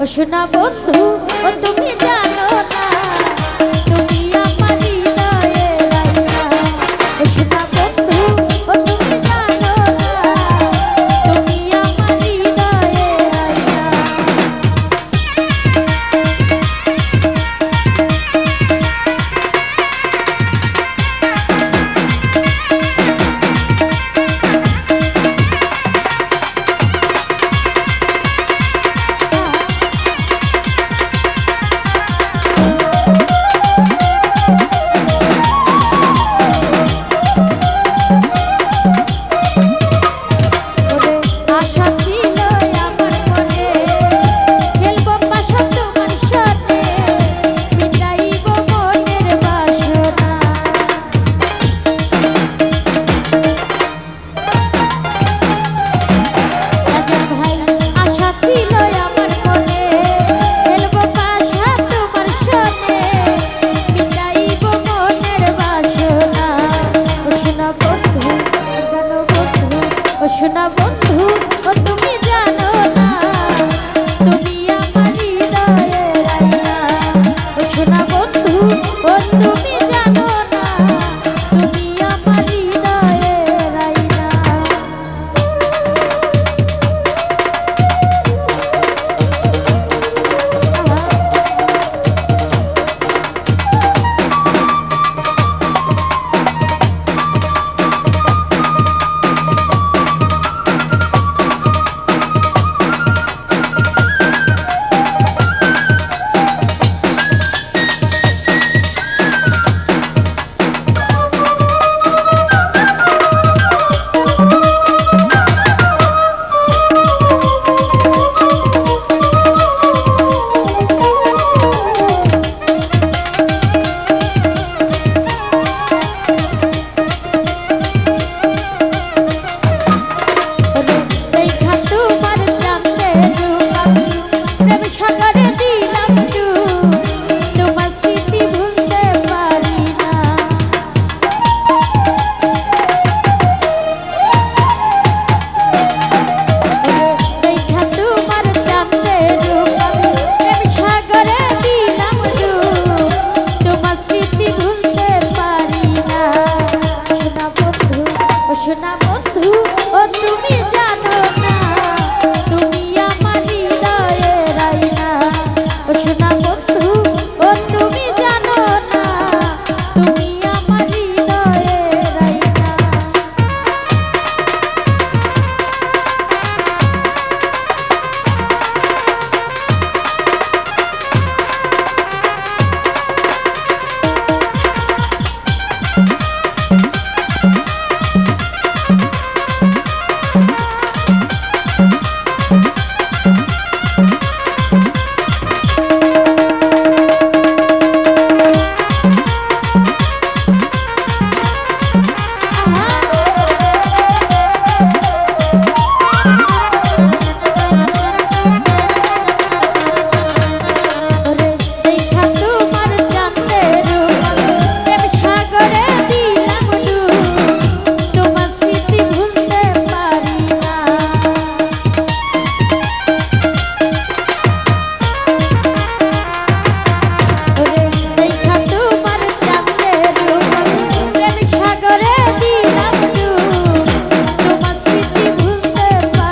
ও সোনা বন্ধু ও তুমি জানো না তুমি আমার হৃদয়ের আয়না ও সোনা বন্ধু ও তুমি জানো না তুমি আমার হৃদয়ের আয়না সোনা বন্ধু ও তুমি জানো না তুমি আমার হৃদয়ের আয়না ও সোনা বন্ধু ও তুমি জানো না তুমি আমার হৃদয়ের আয়না সোনা বন্ধু ও তুমি জানো না তুমি আমার হৃদয়ের আয়না ও সোনা বন্ধু ও তুমি জানো না তুমি আমার হৃদয়ের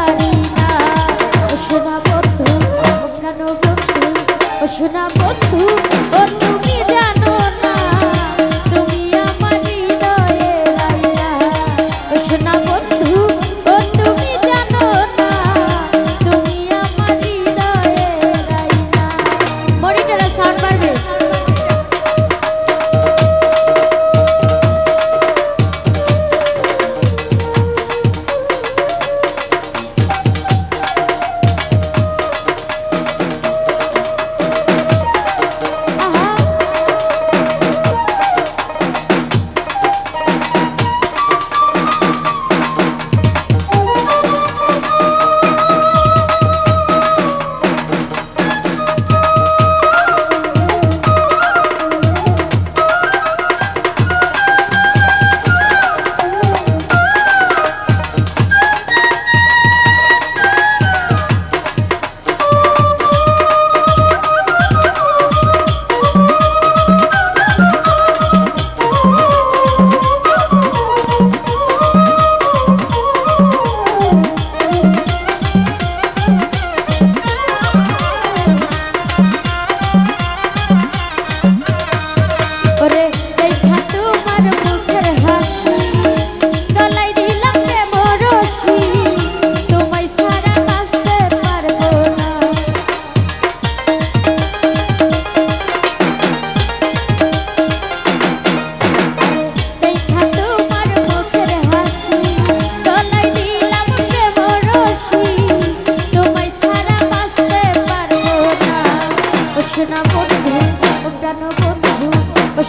আয়না সোনা বন্ধু ও তুমি জানো না তুমি আমার হৃদয়ের আয়না ও সোনা বন্ধু ও তুমি জানো না তুমি আমার হৃদয়ের আয়না মনিটরে সাউন্ড বাড়বে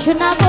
শোনা